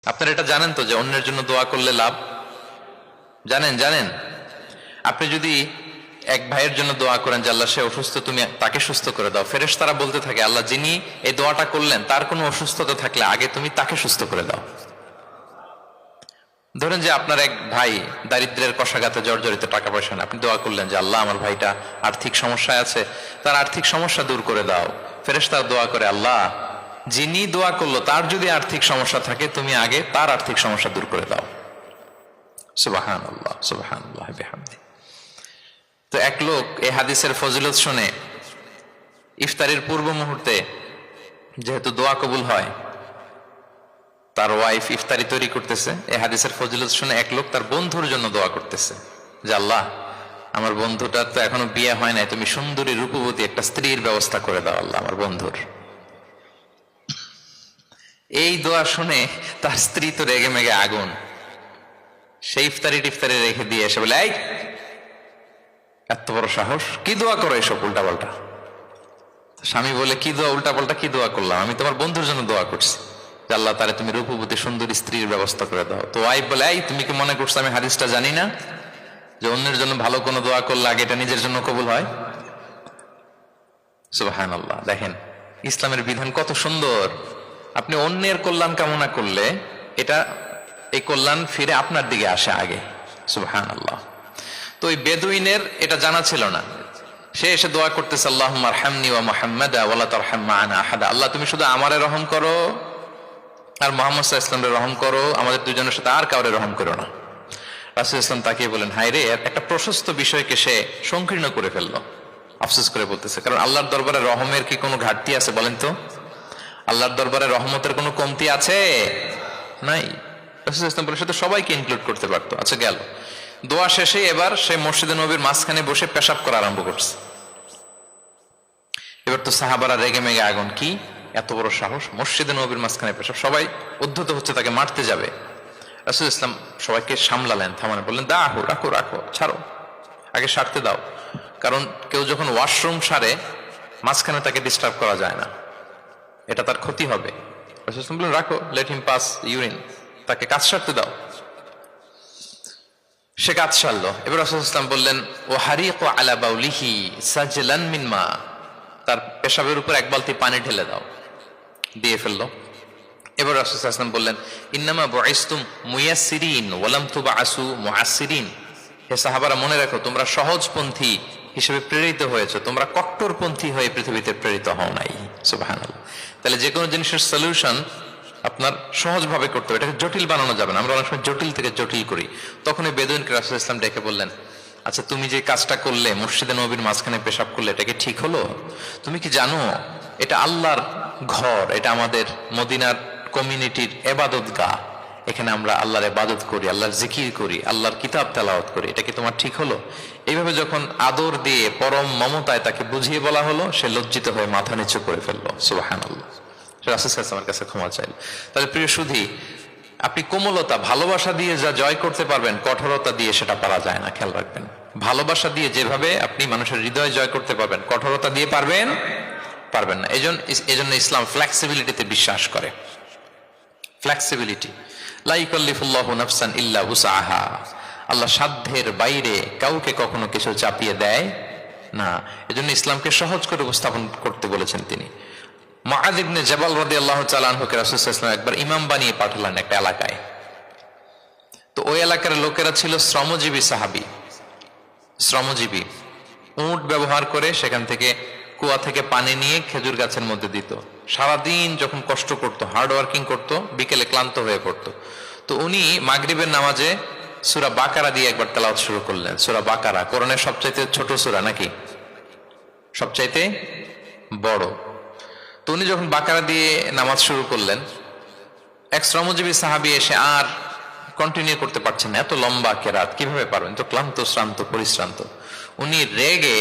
আপনারা এটা জানেন তো যে অন্যের জন্য দোয়া করলে লাভ? জানেন জানেন আপনি যদি এক ভাইয়ের জন্য দোয়া করেন যে আল্লাহ সে অসুস্থ, তুমি তাকে সুস্থ করে দাও, ফেরেশতারা বলতে থাকে আল্লাহ যিনি এই দোয়াটা করলেন তার কোনো অসুস্থতা থাকলে আগে তুমি তাকে সুস্থ করে দাও। ধরেন যে আপনার এক ভাই দারিদ্রের কষাঘাতে জর্জরিত, টাকা পয়সা না, আপনি দোয়া করলেন যে আল্লাহ আমার ভাইটা আর্থিক সমস্যায় আছে, তার আর্থিক সমস্যা দূর করে দাও। ফেরেশতারা দোয়া করে আল্লাহ যিনি দোয়া করলো তার যদি আর্থিক সমস্যা থাকে তুমি আগে তার আর্থিক সমস্যা দূর করে দাও। সুবহানাল্লাহ সুবহানাল্লাহ বিহামদি। তো এক লোক এই হাদিসের ফজিলত শুনে ইফতারের পূর্ব মুহূর্তে, যেহেতু দোয়া কবুল হয়, তার ওয়াইফ ইফতারি তৈরি করতেছে, এই হাদিসের ফজিলত শুনে এক লোক তার বন্ধুর জন্য দোয়া করতেছে যে আল্লাহ আমার বন্ধুটার তো এখনো বিয়ে হয় নাই, তুমি সুন্দরী রূপবতী একটা স্ত্রীর ব্যবস্থা করে দাও আল্লাহ আমার বন্ধুর। এই দোয়া শুনে তার স্ত্রী তো রেগে মেগে আগুন, সেই ইফতারি টিফতারি রেখে দিয়ে এসে বলে এই এত বড় সাহস, কি দোয়া করো এসব উল্টাপাল্টা। স্বামী বলে কি দোয়া উল্টাপাল্টা, কি দোয়া করলাম, আমি তোমার বন্ধুর জন্য দোয়া করছি যে আল্লাহ তারে তুমি রূপবতী সুন্দরী স্ত্রীর ব্যবস্থা করে দাও। তো ওয়াইফ বলে এই তুমি কি মনে করছো আমি হাদিসটা জানি না যে অন্যের জন্য ভালো কোনো দোয়া করলে আগে এটা নিজের জন্য কবুল হয়? সুবহানাল্লাহ। দেখেন ইসলামের বিধান কত সুন্দর। আপনি অন্যের কল্যাণ কামনা করলে এটা এই কল্যাণ ফিরে আপনার দিকে আসে আগে। সুবহানাল্লাহ। তো ওই বেদুইনের এটা জানা ছিল না, সে এসে দোয়া করতেছে আল্লাহুম্মা আরহামনি ওয়া মুহাম্মাদা ওয়া লা তারহাম মা'ানা আহাদা, আল্লাহ তুমি শুধু আমারে রহম করো আর মুহাম্মদ সাল্লাল্লাহু আলাইহি ওয়াসাল্লামের রহম করো, আমাদের দুজনের সাথে আর কাউরে রহম করো না। রাসূল ইসলাম তাকিয়ে বলেন হায় রে, একটা প্রশস্ত বিষয়কে সে সংকীর্ণ করে ফেললো। আফসোস করে বলতেছে, কারণ আল্লাহর দরবারে রহমের কি কোনো ঘাটতি আছে বলেন তো? আল্লাহর দরবারে রহমতের কোনো কমতি আছে? নাই। রাসূল ইসলাম বলে সে তো সবাইকে ইনক্লুড করতে পারতো। আচ্ছা গেল, দোয়া শেষে এবার সে মসজিদে নববীর মাঝখানে বসে পেশাব করা আরম্ভ করছে। এবার তো সাহাবারা রেগে মেগে আগুন, কি এত বড় সাহস, মসজিদে নববীর মাঝখানে পেশাব, সবাই উদ্ধত হচ্ছে তাকে মারতে যাবে। রাসূল ইসলাম সবাইকে সামলালেন, থামালেন, বললেন দাও, রাখো রাখো, ছাড়ো, আগে সারতে দাও, কারণ কেউ যখন ওয়াশরুম সারে মাঝখানে তাকে ডিস্টার্ব করা যায় না, এটা তার ক্ষতি হবে। রাসূল ইসলাম বললেন রাখো, লেট হিম পাস ইউরিন, তাকে কাজ সারতে দাও। সে কাজ সারলো। এবার রাসূল ইসলাম বললেন ও হারিকু আলা বাউলিহি সাজলান মিন মা, তার পেশাবের উপর এক বালতি পানি ঢেলে দাও, দিয়ে ফেললো। এবার রাসূল সাল্লাল্লাহু আলাইহি ওয়াসাল্লাম বললেন ইন্নামা বুইসতুম মুয়াসসিরিন ওয়া লাম তুবআসু মুআসসিরিন, হে সাহাবারা মনে রাখো তোমরা সহজপন্থী হিসেবে প্রেরিত হয়েছে, তোমরা কট্টরপন্থী হয়ে পৃথিবীতে প্রেরিত হও নাই। সুবহানাল্লাহ। তাহলে যে কোনো জিনিসের সলিউশন আপনার সহজভাবে করতে হবে, এটাকে জটিল বানানো যাবে না। আমরা অনেক সময় জটিল থেকে জটিল করি। তখন এই বেদুইনকে রাসূল ইসলাম ডেকে বললেন আচ্ছা তুমি যে কাজটা করলে, মসজিদে নববীর মাঝখানে পেশাব করলে, এটা কি ঠিক হলো? তুমি কি জানো এটা আল্লাহর ঘর, এটা আমাদের মদিনার কমিউনিটির ইবাদতগাহ, এখানে আমরা আল্লাহর ইবাদত করি, আল্লাহর জিকির করি, আল্লাহর কিতাব তেলাওয়াত করি, এটা কি তোমার ঠিক হলো? এইভাবে যখন আদর দিয়ে পরম মমতায় তাকে বুঝিয়ে বলা হলো, সে লজ্জিত হয়ে মাথা নিচু করে ফেললো। সুবহানাল্লাহ। রাসূল সাল্লাল্লাহু আলাইহি ওয়াসাল্লামের কাছে ক্ষমা চাইল। তাহলে প্রিয় সুধী, আপনি কোমলতা ভালোবাসা দিয়ে যা জয় করতে পারবেন, কঠোরতা দিয়ে সেটা পারা যায় না, খেয়াল রাখবেন। ভালোবাসা দিয়ে যেভাবে আপনি মানুষের হৃদয় জয় করতে পারবেন, কঠোরতা দিয়ে পারবেন না। এজন্য ইসলাম ফ্লেক্সিবিলিটিতে বিশ্বাস করে। ফ্লেক্সিবিলিটি, লা ইউকাল্লিফুল্লাহু নাফসান ইল্লা উসআহা, আল্লাহ সাধ্যের বাইরে কাউকে কখনো কিছু চাপিয়ে দেয় না। এজন্য ইসলামকে সহজ করে উপস্থাপন করতে বলেছেন তিনি। মুআয ইবনে জাবাল রাদিয়াল্লাহু তাআলা আনহুকে রাসূল সাল্লাল্লাহু আলাইহি ওয়াসাল্লাম একবার ইমাম বানিয়ে পাঠালেন একটা এলাকায়। তো ওই এলাকার লোকেরা ছিল শ্রমজীবী সাহাবী, শ্রমজীবী। উট ব্যবহার করে সেখান থেকে কুয়া থেকে পানি নিয়ে খেজুর গাছের মধ্যে দিত। সারাদিন যখন কষ্ট করতো, হার্ড ওয়ার্কিং করতো, বিকেলে ক্লান্ত হয়ে পড়তো। তো উনি মাগরিবের নামাজে সূরা বাকারা দিয়ে একবার তেলাওয়াত শুরু করলেন। সূরা বাকারা কোরআনের সবচাইতে ছোট সূরা নাকি সবচাইতে বড়? তো উনি যখন বাকারা দিয়ে নামাজ শুরু করলেন, এক শ্রমজীবী সাহাবী এসে আর কন্টিনিউ করতে পারছেন না, এত লম্বা কেরাত কিভাবে পারবেন, তো ক্লান্ত শ্রান্ত পরিশ্রান্ত। উনি রেগে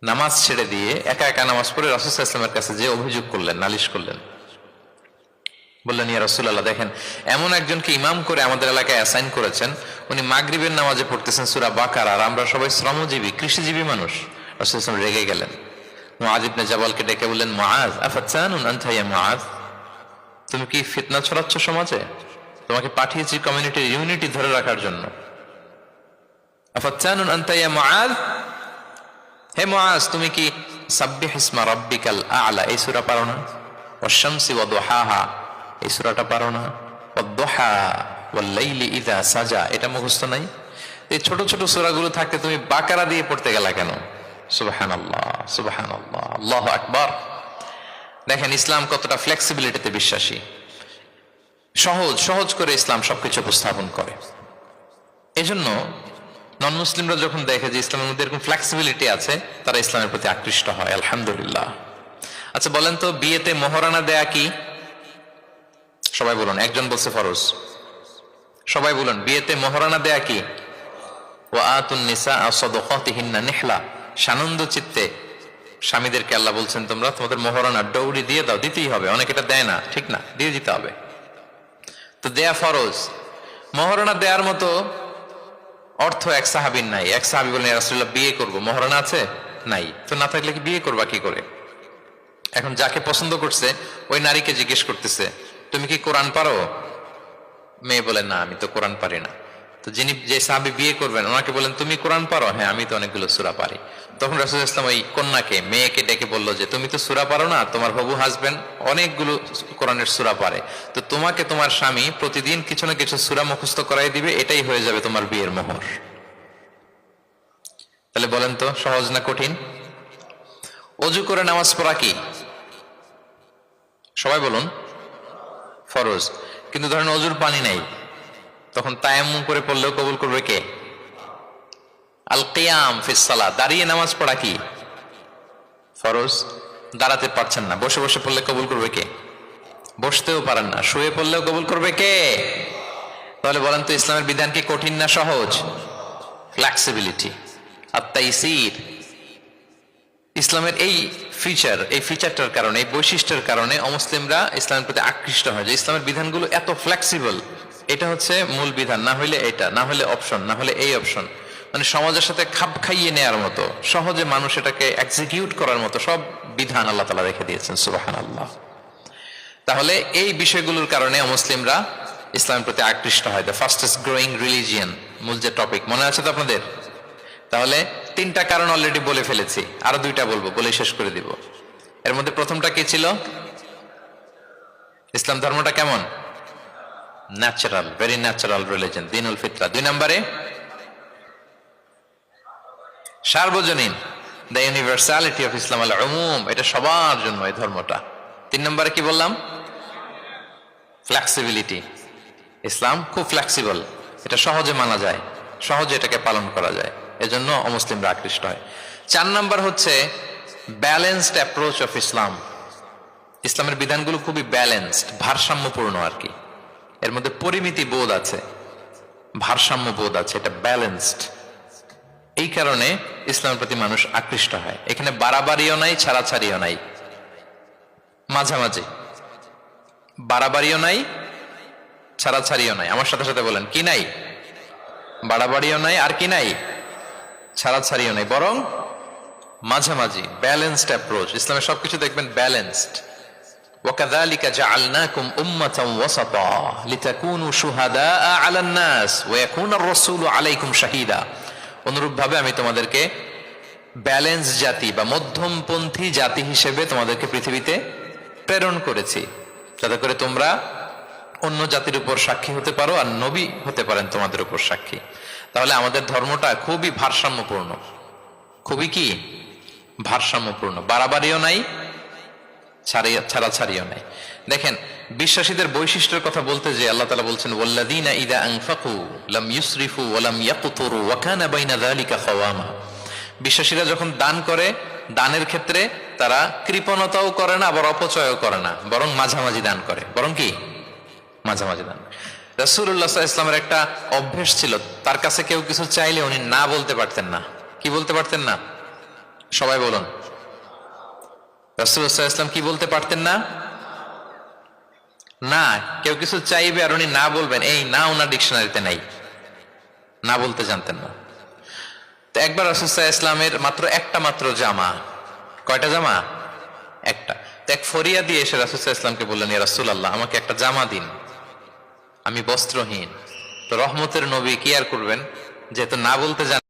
নামাজ ছেড়ে দিয়ে একা একা নামাজ পড়ে রাসূল সাল্লাল্লাহু আলাইহি ওয়াসাল্লামের কাছে যে অভিযোগ করলেন, নালিশ করলেন। বললেন ইয়া রাসূলুল্লাহ, দেখেন এমন একজনকে ইমাম করে আমাদের এলাকায় অ্যাসাইন করেছেন, উনি মাগরিবের নামাজে পড়তেছেন সূরা বাকারা, আর আমরা সবাই শ্রমজীবী কৃষিজীবী মানুষ। রাসূল সাল্লাল্লাহু আলাইহি ওয়াসাল্লাম রেগে গেলেন। মুআয ইবনে জাবালকে ডেকে বললেন মুআয আফাতানুন আনতা ইয়া মুআয, তুমি কি ফিতনা ছড়াচ্ছ সমাজে? তোমাকে পাঠিয়েছি কমিউনিটির ইউনিটি ধরে রাখার জন্য। আফাত্তানুন আনতা ইয়া মুআয, হে মুআয তুমি কি সাব্বিহ ইসমা রাব্বিকাল আ'লা এই সূরা পারো না? ওয়াশ-শামসি ওয়া দুহাহা এই সূরাটা পারো না? ওয়াদ-দুহা ওয়াল-লাইলি ইযা সাজা এটা মুখস্থ নাই? এই ছোট ছোট সূরাগুলো থাকতে তুমি বাকারা দিয়ে পড়তে গেলা কেন? সুবহানাল্লাহ, সুবহানাল্লাহ, আল্লাহু আকবার। দেখেন ইসলাম কতটা ফ্লেক্সিবিলিটিতে বিশ্বাসী। সহজ সহজ করে ইসলাম সবকিছু উপস্থাপন করে। এজন্য নন মুসলিমরা যখন দেখে যে ইসলামের মধ্যে এরকম ফ্লেক্সিবিলিটি আছে, তারা ইসলামের প্রতি আকৃষ্ট হয়। আলহামদুলিল্লাহ। আচ্ছা বলেন তো, বিয়েতে মোহরানা দেয়া কি? সবাই বলুন। একজন বলছে ফরজ। সবাই বলুন, বিয়েতে মোহরানা দেয়া কি? ওয়া আতুন নিসাআ সাদাকাতিহিন্না নিহলা, সানন্দ চিত্তে স্বামীদেরকে আল্লাহ বলছেন তোমরা তোমাদের মোহরানা ডৌরি দিয়ে দাও। দিতেই হবে, অনেক এটা দেয় না, ঠিক না, দিয়ে দিতে হবে। তো দেয়া ফরজ। মোহরানা দেওয়ার মতো অর্থ এক সাহাবীর নাই। এক সাহাবী বলেন, ইয়া রাসূলুল্লাহ বিয়ে করব, মোহরানা আছে? নাই। তো না থাকলে কি বিয়ে করবা কি করে? এখন যাকে পছন্দ করছে ওই নারীকে জিজ্ঞেস করতেছে, তুমি কি কোরআন পারো? মেয়ে বলে, না আমি তো কোরআন পারি না। তো যিনি যে সাহাবী বিয়ে করবেন ওনাকে বলেন, তুমি কোরআন পারো? হ্যাঁ আমি তো অনেকগুলো সূরা পারি। তখন রাসূল ইসলাম ওই কন্যাকে, মেয়েকে ডেকে বললো যে তুমি তো সূরা পারো না, তোমার হবু হাজবেন্ড অনেকগুলো কোরআনের সূরা পারে, তো তোমাকে তোমার স্বামী প্রতিদিন কিছু না কিছু সূরা মুখস্থ করাই দিবে, এটাই হয়ে যাবে তোমার বিয়ের মোহর। তাহলে বলেন তো সহজ না কঠিন? ওযু করে নামাজ পড়া কি? সবাই বলুন। ফরজ। কিন্তু ধরেন ওযুর পানি নাই, তখন তায়াম্মুম করে পড়লেও কবুল করবে কে? আল কিয়াম ফিস সালাত, দাঁড়িয়ে নামাজ পড়া কি? ফরজ। দাঁড়াতে পারছেন না, বসে বসে পড়লে কবুল করবে কে? বসতেও পারেন না, শুয়ে পড়লেও কবুল করবে কে? তাহলে বলেন তো ইসলামের বিধান কি কঠিন না সহজ? ফ্লেক্সিবিলিটি আর তাইসির। ইসলামের এই ফিচারটার কারণে, এই বৈশিষ্ট্যের কারণে অমুসলিমরা ইসলামের প্রতি আকৃষ্ট হয়, যে ইসলামের বিধানগুলো এত ফ্লেক্সিবল। এটা হচ্ছে মূল বিধান, না হইলে এটা, না হলে অপশন, না হলে এই অপশন। মানে সমাজের সাথে খাপ খাইয়ে নেয়ার মতো, সহজে মানুষ এটাকে এক্সিকিউট করার মতো সব বিধান আল্লাহ তাআলা রেখে দিয়েছেন। সুবহানাল্লাহ। তাহলে এই বিষয়গুলোর কারণে মুসলিমরা ইসলামের প্রতি আকৃষ্ট হয়। দ্য ফাস্টেস্ট গ্রোয়িং রিলিজিয়ন, মূল যে টপিক, মনে আছে তো আপনাদের? তাহলে তিনটা কারণ অলরেডি বলে ফেলেছি, আরো দুইটা বলবো, বলে শেষ করে দিব। এর মধ্যে প্রথমটা কি ছিল? ইসলাম ধর্মটা কেমন? ন্যাচারাল, ভেরি ন্যাচারাল রিলিজিয়ন, দীনুল ফিতরা। 2 নম্বরে সার্বজনীন, দ্য ইউনিভার্সালিটি অফ ইসলাম, আল উমুম, এটা সবার জন্য এই ধর্মটা। 3 নম্বরে কি বললাম? ফ্লেক্সিবিলিটি। ইসলাম খুব ফ্লেক্সিবল, এটা সহজে মানা যায়, সহজে এটাকে পালন করা যায়, এজন্য অমুসলিমরা আকৃষ্ট হয়। 4 নম্বর হচ্ছে ব্যালেন্সড অ্যাপ্রোচ অফ ইসলাম। ইসলামের বিধানগুলো খুবই ব্যালেন্সড, ভারসাম্যপূর্ণ আর কি। এর মধ্যে পরিমিতি বোধ আছে, ভারসাম্য বোধ আছে, এটা ব্যালেন্সড। এই কারণে ইসলামের প্রতি মানুষ আকৃষ্ট হয়। এখানে বাড়াবাড়িও নাই, ছাড়াছাড়িও নাই, মাঝামাঝি। বাড়াবাড়িও নাই, ছাড়াছাড়িও নাই। আমার সাথে সাথে বলেন, কি নাই? বাড়াবাড়িও নাই, আর কি নাই? ছাড়াছাড়িও নাই, বরং মাঝামাঝি, ব্যালেন্সড অ্যাপ্রোচ। ইসলামের সবকিছু দেখবেন ব্যালেন্সড। وَكَذَلِكَ جَعَلْنَاكُمْ أُمَّةً وَسَطًا لِتَكُونُوا شُهَدَاءَ عَلَى النَّاسِ وَيَكُونَ الرَّسُولُ عَلَيْكُمْ شَهِيدًا। অনুরূপভাবে আমি তোমাদেরকে ব্যালেন্স জাতি বা মধ্যমপন্থী জাতি হিসেবে তোমাদেরকে পৃথিবীতে প্রেরণ করেছি, যাতে করে তোমরা অন্য জাতির উপর সাক্ষী হতে পারো, আর নবী হতে পারেন তোমাদের উপর সাক্ষী। তাহলে আমাদের ধর্মটা খুবই ভারসাম্যপূর্ণ, খুবই কি ভারসাম্যপূর্ণ। বাড়াবাড়িও নাই, ছাড়াছাড়িও নাই। দেখেন বিশ্বাসীদের বৈশিষ্ট্যের কথা বলতে যে আল্লাহ তাআলা বলছেন, ওয়াল্লাযীনা ইযা আনফাকু লাম ইউসরিফু ওয়া লাম ইয়াকতুরু ওয়া কানা বাইনা যালিকা কাওয়ামা। বিশ্বাসীরা যখন দান করে, দানের ক্ষেত্রে তারা কৃপণতাও করে না, আবার অপচয়ও করে না, বরং মাঝামাঝি দান করে। বরং কি মাঝামাঝি দান। রাসূলুল্লাহ সাল্লাল্লাহু আলাইহি ওয়াসাল্লামের একটা অভ্যাস ছিল, তার কাছে কেউ কিছু চাইলে উনি না বলতে পারতেন না। কি বলতে পারতেন না? সবাই বলুন। রাসূলুল্লাহ সাল্লাল্লাহু আলাইহি ওয়াসাল্লাম কি বলতে পারতেন না? না। কেউ কিছু চাইবে আর উনি না বলবেন, এই না ওনার ডিকশনারিতে নাই, না বলতে জানতেন না। তো একবার রাসূল সাল্লাল্লাহু আলাইহি ওয়াসাল্লামের মাত্র একটা মাত্র জামা, কয়টা জামা? একটা। এক ফরিয়া দিয়ে এসে রাসূল সাল্লাল্লাহু আলাইহি ওয়াসাল্লামকে বললেন, ইয়া রাসূলুল্লাহ, আমাকে একটা জামা দিন, আমি বস্ত্রহীন। তো রহমতের নবী কি আর করবেন, যেহেতু না বলতে জানেন